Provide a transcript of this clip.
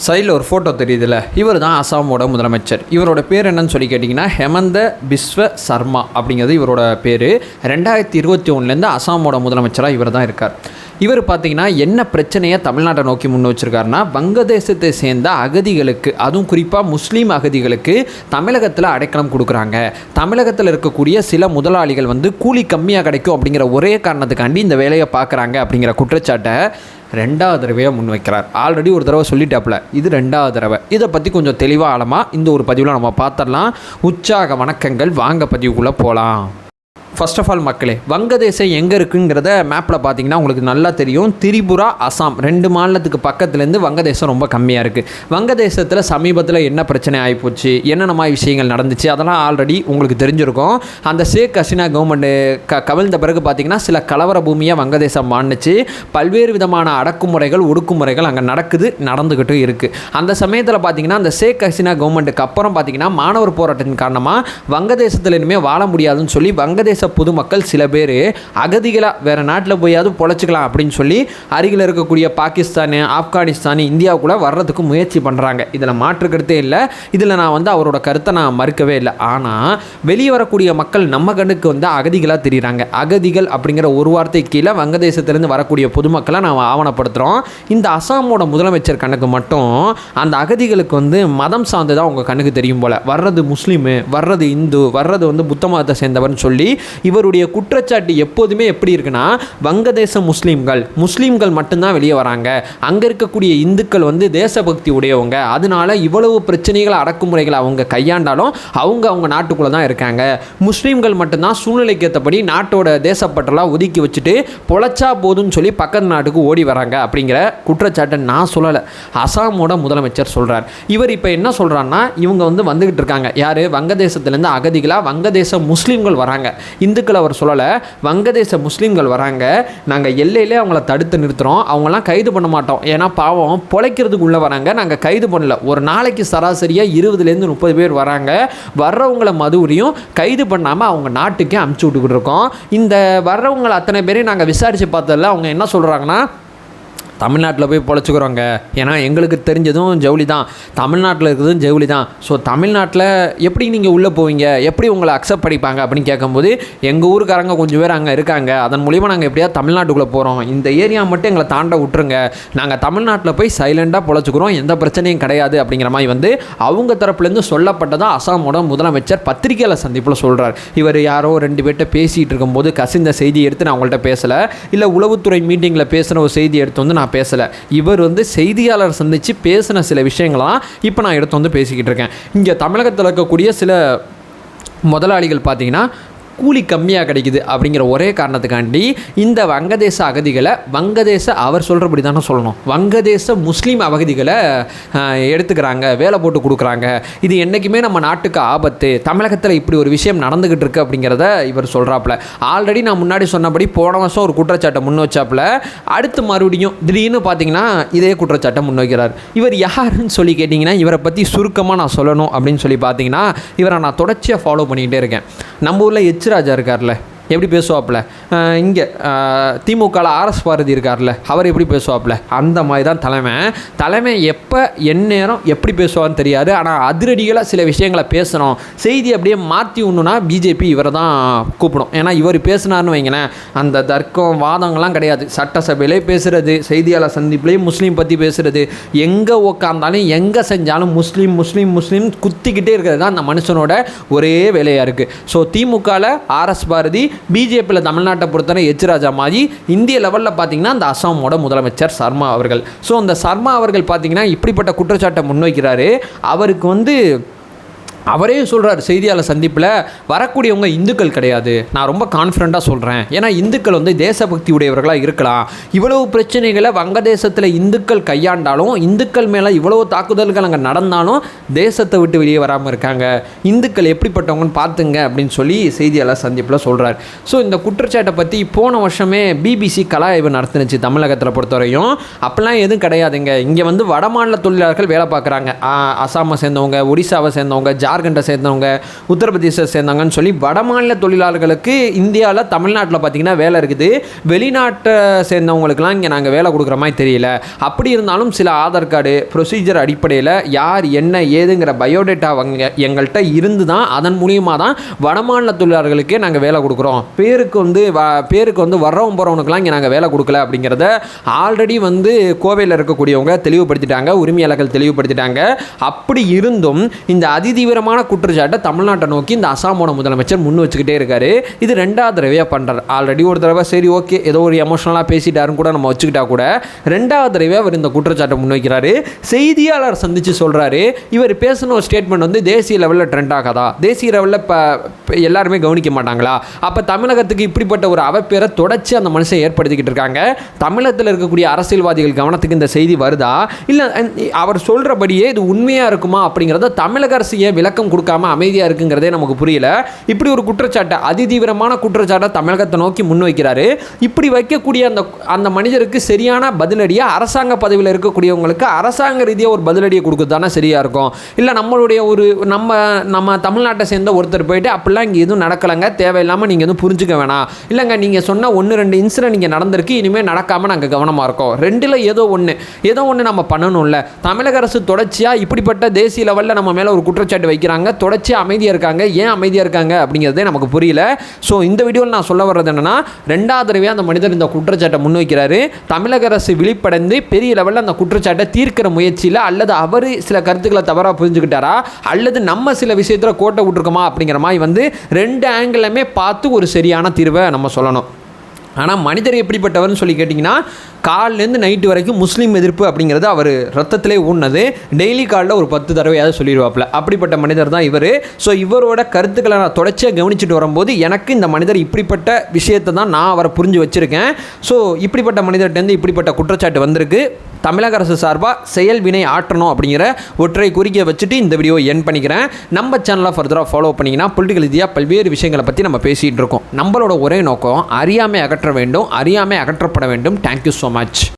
சைடில் ஒரு ஃபோட்டோ தெரியுதுல்ல, இவர் தான் அசாமோட முதலமைச்சர். இவரோட பேர் என்னன்னு சொல்லி கேட்டிங்கன்னா ஹெமந்த பிஸ்வ சர்மா அப்படிங்கிறது இவரோட பேர். 2021 அசாமோட முதலமைச்சராக இவர் தான் இருக்கார். இவர் பார்த்திங்கன்னா என்ன பிரச்சனையை தமிழ்நாட்டை நோக்கி முன் வச்சுருக்காருன்னா, வங்கதேசத்தை சேர்ந்த அகதிகளுக்கு, அதுவும் குறிப்பாக முஸ்லீம் அகதிகளுக்கு தமிழகத்தில் அடைக்கலம் கொடுக்குறாங்க. தமிழகத்தில் இருக்கக்கூடிய சில முதலாளிகள் கூலி கம்மியாக கிடைக்கும் அப்படிங்கிற ஒரே காரணத்துக்காண்டி இந்த வேலையை பார்க்குறாங்க அப்படிங்கிற குற்றச்சாட்டை 2வது தடவையாக முன் வைக்கிறார். ஆல்ரெடி ஒரு தடவை சொல்லிட்டாப்புல, இது 2வது தடவை. இதை பற்றி கொஞ்சம் தெளிவாக ஆழமாக இந்த ஒரு பதிவில் நம்ம பார்த்துடலாம். உற்சாக வணக்கங்கள், வாங்க பதிவுக்குள்ளே போகலாம். ஃபர்ஸ்ட் ஆஃப் ஆல் மக்களே, வங்கதேசம் எங்கே இருக்குங்கிறத மேப்பில் பார்த்தீங்கன்னா உங்களுக்கு நல்லா தெரியும். திரிபுரா, அசாம் 2 மாநிலத்துக்கு பக்கத்துலேருந்து வங்கதேசம் ரொம்ப கம்மியாக இருக்குது. வங்கதேசத்தில் சமீபத்தில் என்ன பிரச்சனை ஆகிப்போச்சு, என்னென்ன மாதிரி விஷயங்கள் நடந்துச்சு, அதெல்லாம் ஆல்ரெடி உங்களுக்கு தெரிஞ்சிருக்கும். அந்த ஷேக் ஹசீனா கவர்மெண்ட்டு கவிழ்ந்த பிறகு பார்த்திங்கன்னா சில கலவர பூமியாக வங்கதேசம் மாறுச்சு. பல்வேறு விதமான அடக்குமுறைகள், ஒடுக்குமுறைகள் அங்கே நடந்துக்கிட்டு இருக்குது. அந்த சமயத்தில் பார்த்திங்கன்னா அந்த ஷேக் ஹசீனா கவர்மெண்ட்டுக்கு அப்புறம் பார்த்திங்கன்னா மாணவர் போராட்டத்தின் காரணமாக வங்கதேசத்தில் இனிமேல் வாழ முடியாதுன்னு சொல்லி வங்கதேச பொதுமக்கள் சில பேர் அகதிகளாக வேறு நாட்டில் போயாவது பொழைச்சிக்கலாம் அப்படின்னு சொல்லி அருகில் இருக்கக்கூடிய பாகிஸ்தான், ஆப்கானிஸ்தான், இந்தியாவுக்குள்ளே வர்றதுக்கு முயற்சி பண்ணுறாங்க. இதில் மாற்று கருத்தே இல்லை. இதில் நான் அவரோட கருத்தை நான் மறுக்கவே இல்லை. ஆனால் வெளியே வரக்கூடிய மக்கள் நம்ம கண்ணுக்கு அகதிகளாக தெரியுறாங்க. அகதிகள் அப்படிங்கிற ஒரு வார்த்தை கீழே வங்கதேசத்திலேருந்து வரக்கூடிய பொதுமக்களை நாம் ஆவணப்படுத்துகிறோம். இந்த அசாமோட முதலமைச்சர் கண்ணுக்கு மட்டும் அந்த அகதிகளுக்கு மதம் சார்ந்து தான் உங்கள் கண்ணுக்கு தெரியும் போல். வர்றது முஸ்லீமு, வர்றது இந்து, வர்றது புத்த மதத்தை சேர்ந்தவர்னு சொல்லி இவருடைய குற்றச்சாட்டு எப்போதுமே எப்படி இருக்குன்னா, வங்கதேச முஸ்லீம்கள் மட்டும்தான் வெளியே வராங்க, அங்கே இருக்கக்கூடிய இந்துக்கள் தேசபக்தி உடையவங்க, அதனால இவ்வளவு பிரச்சனைகள், அடக்குமுறைகளை அவங்க கையாண்டாலும் அவங்க நாட்டுக்குள்ளே தான் இருக்காங்க, முஸ்லீம்கள் மட்டும்தான் சூழ்நிலைக்கு ஏற்றபடி நாட்டோட தேசப்பற்றலாம் ஒதுக்கி வச்சுட்டு பொழைச்சா போதுன்னு சொல்லி பக்கத்து நாட்டுக்கு ஓடி வராங்க அப்படிங்கிற குற்றச்சாட்டை நான் சொல்லலை, அசாமோட முதலமைச்சர் சொல்கிறார். இவர் இப்போ என்ன சொல்கிறாருன்னா, இவங்க வந்துக்கிட்டு இருக்காங்க. யார்? வங்கதேசத்துலேருந்து அகதிகளாக வங்கதேச முஸ்லீம்கள் வராங்க. இந்துக்கள் அவர் சொல்லலை, வங்கதேச முஸ்லீம்கள் வராங்க. நாங்கள் எல்லையிலே அவங்கள தடுத்து நிறுத்துகிறோம். அவங்களாம் கைது பண்ண மாட்டோம். ஏன்னா பாவம் பொழைக்கிறதுக்கு உள்ளே வராங்க. நாங்கள் கைது பண்ணல. ஒரு நாளைக்கு சராசரியாக 20லேருந்து 30 பேர் வராங்க. வர்றவங்களை மதுரையும் கைது பண்ணாமல் அவங்க நாட்டுக்கே அமுச்சு விட்டுக்கிட்டு இருக்கோம். இந்த வர்றவங்களை அத்தனை பேரையும் நாங்கள் விசாரித்து பார்த்ததில்ல. அவங்க என்ன சொல்கிறாங்கன்னா, தமிழ்நாட்டில் போய் பொழைச்சிக்கிறோங்க, ஏன்னா எங்களுக்கு தெரிஞ்சதும் ஜவுளி தான், தமிழ்நாட்டில் இருக்கிறதும் ஜவுளி தான். ஸோ தமிழ்நாட்டில் எப்படி நீங்கள் உள்ளே போவீங்க, எப்படி உங்களை அக்செப்ட் பண்ணிப்பாங்க அப்படின்னு கேட்கும்போது, எங்கள் ஊருக்காரங்க கொஞ்சம் பேர் அங்கே இருக்காங்க, அதன் மூலிமா நாங்கள் எப்படியாவது தமிழ்நாட்டுக்குள்ளே போகிறோம், இந்த ஏரியா மட்டும் எங்களை தாண்ட விட்டுருங்க, நாங்கள் தமிழ்நாட்டில் போய் சைலண்டாக பொழைச்சிக்கிறோம், எந்த பிரச்சனையும் கிடையாது அப்படிங்கிற மாதிரி அவங்க தரப்புலேருந்து சொல்லப்பட்டதான் அசாமோட முதலமைச்சர் பத்திரிகையாளர் சந்திப்பில் சொல்கிறார். இவர் யாரோ 2 பேர்கிட்ட பேசிகிட்டு இருக்கும்போது கசிந்த செய்தி எடுத்து நான் அவங்கள்ட்ட பேசலை, இல்லை உளவுத்துறை மீட்டிங்கில் பேசுகிற ஒரு செய்தி எடுத்து நான் பேசலை. இவர் செய்தியாளர் சந்தித்து பேசின சில விஷயங்களாம் இப்போ நான் எடுத்து பேசிக்கிட்டு இருக்கேன். இங்கே தமிழகத்தில் இருக்கக்கூடிய சில முதலாளிகள் பார்த்தீங்கன்னா கூலி கம்மியாக கிடைக்குது அப்படிங்கிற ஒரே காரணத்துக்காண்டி இந்த வங்கதேச அகதிகளை, அவர் சொல்கிறபடி தானே சொல்லணும், வங்கதேச முஸ்லீம் அகதிகளை எடுத்துக்கிறாங்க, வேலை போட்டு கொடுக்குறாங்க. இது என்றைக்குமே நம்ம நாட்டுக்கு ஆபத்து. தமிழகத்தில் இப்படி ஒரு விஷயம் நடந்துக்கிட்டு இருக்கு அப்படிங்கிறத இவர் சொல்கிறாப்புல. ஆல்ரெடி நான் முன்னாடி சொன்னபடி போன வருஷம் ஒரு குற்றச்சாட்டை முன் வச்சாப்புல, அடுத்து மறுபடியும் திடீர்னு பார்த்தீங்கன்னா இதே குற்றச்சாட்டை முன் வைக்கிறார். இவர் யாருன்னு சொல்லி கேட்டிங்கன்னா, இவரை பற்றி சுருக்கமாக நான் சொல்லணும் அப்படின்னு சொல்லி பார்த்தீங்கன்னா, இவரை நான் தொடர்ச்சியாக ஃபாலோ பண்ணிக்கிட்டே இருக்கேன். நம்ம ஊரில் ராஜா இருக்கார்ல, எப்படி பேசுவாப்புல, இங்கே திமுகவில் ஆர்எஸ் பாரதி இருக்கார்ல, அவர் எப்படி பேசுவாப்புல, அந்த மாதிரி தான் தலைமை எப்போ எந்நேரம் எப்படி பேசுவார்னு தெரியாது. ஆனால் அதிரடிகளாக சில விஷயங்களை பேசணும், செய்தி அப்படியே மாற்றி ஒன்றுனா பிஜேபி இவரை தான் கூப்பிடும். ஏன்னா இவர் பேசினார்னு வைங்களேன், அந்த தர்க்கம் வாதங்கள்லாம் கிடையாது. சட்டசபையிலே பேசுகிறது, செய்தியாளர் சந்திப்புலேயும் முஸ்லீம் பற்றி பேசுகிறது, எங்கே உட்காந்தாலும் எங்கே செஞ்சாலும் முஸ்லீம் முஸ்லீம் முஸ்லீம் குத்திக்கிட்டே இருக்கிறது தான் அந்த மனுஷனோட ஒரே வேலையாக இருக்குது. ஸோ திமுகவில் ஆர்எஸ் பாரதி, பிஜேபியில் தமிழ்நாட்டை பொறுத்தவரை ராஜா மாதிரி, இந்திய லெவலில் பார்த்தீங்கன்னா அந்த அசாமோட முதலமைச்சர் சர்மா அவர்கள். ஸோ அந்த சர்மா அவர்கள் பார்த்தீங்கன்னா இப்படிப்பட்ட குற்றச்சாட்டை முன்வைக்கிறாரு. அவருக்கு அவரே சொல்கிறார் செய்தியாளர் சந்திப்பில், வரக்கூடியவங்க இந்துக்கள் கிடையாது, நான் ரொம்ப கான்ஃபிடண்ட்டாக சொல்கிறேன், ஏன்னா இந்துக்கள் தேசபக்தி உடையவர்களாக இருக்கலாம். இவ்வளவு பிரச்சனைகளை வங்கதேசத்தில் இந்துக்கள் கையாண்டாலும், இந்துக்கள் மேலே இவ்வளவு தாக்குதல்கள் அங்கே நடந்தாலும் தேசத்தை விட்டு வெளியே வராமல் இருக்காங்க, இந்துக்கள் எப்படிப்பட்டவங்கன்னு பார்த்துங்க அப்படின்னு சொல்லி செய்தியாளர் சந்திப்பில் சொல்கிறார். ஸோ இந்த குற்றச்சாட்டை பற்றி போன வருஷமே பிபிசி கலாய்வு நடத்துனுச்சு தமிழகத்தில் பொறுத்தவரையும். அப்போல்லாம் எதுவும் கிடையாதுங்க. இங்கே வடமாநில தொழிலாளர்கள் வேலை பார்க்குறாங்க, அசாமை சேர்ந்தவங்க, ஒடிசாவை சேர்ந்தவங்க, ஜார்க்கண்டை சேர்ந்தவங்க, உத்தரப்பிரதேசத்தை சேர்ந்தவங்கன்னு சொல்லி வடமாநில தொழிலாளர்களுக்கு இந்தியாவில் தமிழ்நாட்டில் பார்த்திங்கன்னா வேலை இருக்குது. வெளிநாட்டை சேர்ந்தவங்களுக்குலாம் இங்கே நாங்கள் வேலை கொடுக்குற மாதிரி தெரியல. அப்படி இருந்தாலும் சில ஆதார் கார்டு ப்ரொசீஜர் அடிப்படையில் யார் என்ன ஏதுங்கிற பயோடேட்டா எங்கள்கிட்ட இருந்து தான் அதன் மூலியமாக தான் வடமாநில தொழிலாளர்களுக்கே நாங்கள் வேலை கொடுக்குறோம். பேருக்கு வந்து வர்றவங்க போகிறவனுக்குலாம் இங்கே நாங்கள் வேலை கொடுக்கல அப்படிங்கிறத ஆல்ரெடி வந்து கோவையில் இருக்கக்கூடியவங்க தெளிவுபடுத்திட்டாங்க, உரிமையாளர்கள் தெளிவுபடுத்திட்டாங்க. அப்படி இருந்தும் இந்த அதிதீவிரமான குற்றச்சாட்டை தமிழ்நாட்டை நோக்கி இந்த அசாமோட முதலமைச்சர் முன் வச்சுக்கிட்டே இருக்காரு. இது 2வது தடவையாக பண்ணுறார். ஆல்ரெடி ஒரு தடவை சரி ஓகே ஏதோ ஒரு எமோஷனலாக பேசிட்டாருன்னு கூட நம்ம வச்சுக்கிட்டா கூட 2வது தடவை அவர் இந்த குற்றச்சாட்டை முன்வைக்கிறாரு. செய்தியாளர் சந்தித்து சொல்கிறாரு, இவர் பேசின ஒரு ஸ்டேட்மெண்ட் வந்து தேசிய லெவலில் ட்ரெண்ட் ஆகாதா, தேசிய லெவலில் இப்போ எல்லாருமே கவனிக்க மாட்டாங்களா, அப்போ தமிழகத்துக்கு இப்படிப்பட்ட ஒரு அவப்பேரை தொடர்ச்சி அந்த மனுஷன் ஏற்படுத்திக்கிட்டு இருக்காங்க, தமிழகத்தில் இருக்கக்கூடிய அரசியல்வாதிகள் கவனத்துக்கு இந்த செய்தி வருதா, இல்லை அவர் சொல்கிறபடியே இது உண்மையாக இருக்குமா அப்படிங்கிறத தமிழக அரசு ஏன் விளக்கம் கொடுக்காம அமைதியாக இருக்குங்கிறதே நமக்கு புரியல. இப்படி ஒரு குற்றச்சாட்டை அதிதீவிரமான குற்றச்சாட்டை தமிழகத்தை நோக்கி முன்வைக்கிறாரு. இப்படி வைக்கக்கூடிய அந்த மனிதருக்கு சரியான பதிலடியாக அரசாங்க பதவியில் இருக்கக்கூடியவங்களுக்கு அரசாங்க ரீதியாக ஒரு பதிலடியை கொடுக்குறது தானே சரியாக இருக்கும். இல்லை நம்மளுடைய ஒரு நம்ம தமிழ்நாட்டை சேர்ந்த ஒருத்தர் போயிட்டு அப்படிலாம் இங்கே எதுவும் நடக்கலைங்க, தேவையில்லாமல் நீங்கள் எதுவும் புரிஞ்சுக்க வேணாம், இல்லைங்க நீங்கள் சொன்ன 1-2 இன்சிடென்ட் இங்கே நடந்திருக்கு, இனிமேல் நடக்காமல் நாங்கள் கவனமாக இருக்கோம், 2ல் ஏதோ ஒன்று நம்ம பண்ணணும்ல. தமிழக அரசு தொடர்ச்சியாக இப்படிப்பட்ட தேசிய லெவலில் நம்ம மேலே ஒரு குற்றச்சாட்டு வைக்கிறாங்க, தொடர்ச்சியாக அமைதியாக இருக்காங்க. ஏன் அமைதியாக இருக்காங்க அப்படிங்கிறதே நமக்கு புரியல. ஸோ இந்த வீடியோவில் நான் சொல்ல வர்றது என்னென்னா, 2வது தடவையாக அந்த மனிதர் இந்த குற்றச்சாட்டை முன்வைக்கிறாரு. தமிழக அரசு விழிப்படைந்து பெரிய லெவலில் அந்த குற்றச்சாட்டை தீர்க்கிற முயற்சியில் அல்லது அவர் சில கருத்துக்களை தவறாக புரிஞ்சுக்கிட்டாரா அல்லது நம்ம சில விஷயத்தில் கோட்டை விட்டுருக்கோமா அப்படிங்கிற மாதிரி வந்து 2 ஆங்கிளுமே பார்த்து ஒரு சரியான தீர்வை நம்ம சொல்லணும். ஆனால் மனிதர் எப்படிப்பட்டவர்னு சொல்லி கேட்டிங்கன்னா, காலிலேருந்து நைட்டு வரைக்கும் முஸ்லீம் எதிர்ப்பு அப்படிங்கிறது அவர் ரத்தத்திலே ஊன்னது. டெய்லி காலில் ஒரு 10 தடவையாவது சொல்லிடுவாப்பில். அப்படிப்பட்ட மனிதர் தான் இவர். ஸோ இவரோட கருத்துக்களை நான் தொடர்ச்சியாக கவனிச்சுட்டு வரும்போது எனக்கு இந்த மனிதர் இப்படிப்பட்ட விஷயத்தை தான் நான் அவரை புரிஞ்சு வச்சுருக்கேன். ஸோ இப்படிப்பட்ட மனிதர்கிட்டேருந்து இப்படிப்பட்ட குற்றச்சாட்டு வந்திருக்கு. தமிழக அரசு சார்பாக செயல் வினை ஆற்றணும் அப்படிங்கிற ஒற்றை குறிக்கை வச்சுட்டு இந்த வீடியோ என் பண்ணிக்கிறேன். நம்ம சேனலை ஃபர்தராக ஃபாலோ பண்ணிங்கன்னா பொலிட்டிக்கல் ரீதியாக பல்வேறு விஷயங்களை பற்றி நம்ம பேசிகிட்டு இருக்கோம். நம்மளோட ஒரே நோக்கம் அறியாமை அகற்ற வேண்டும், அறியாமை அகற்றப்பட வேண்டும். Thank you so much.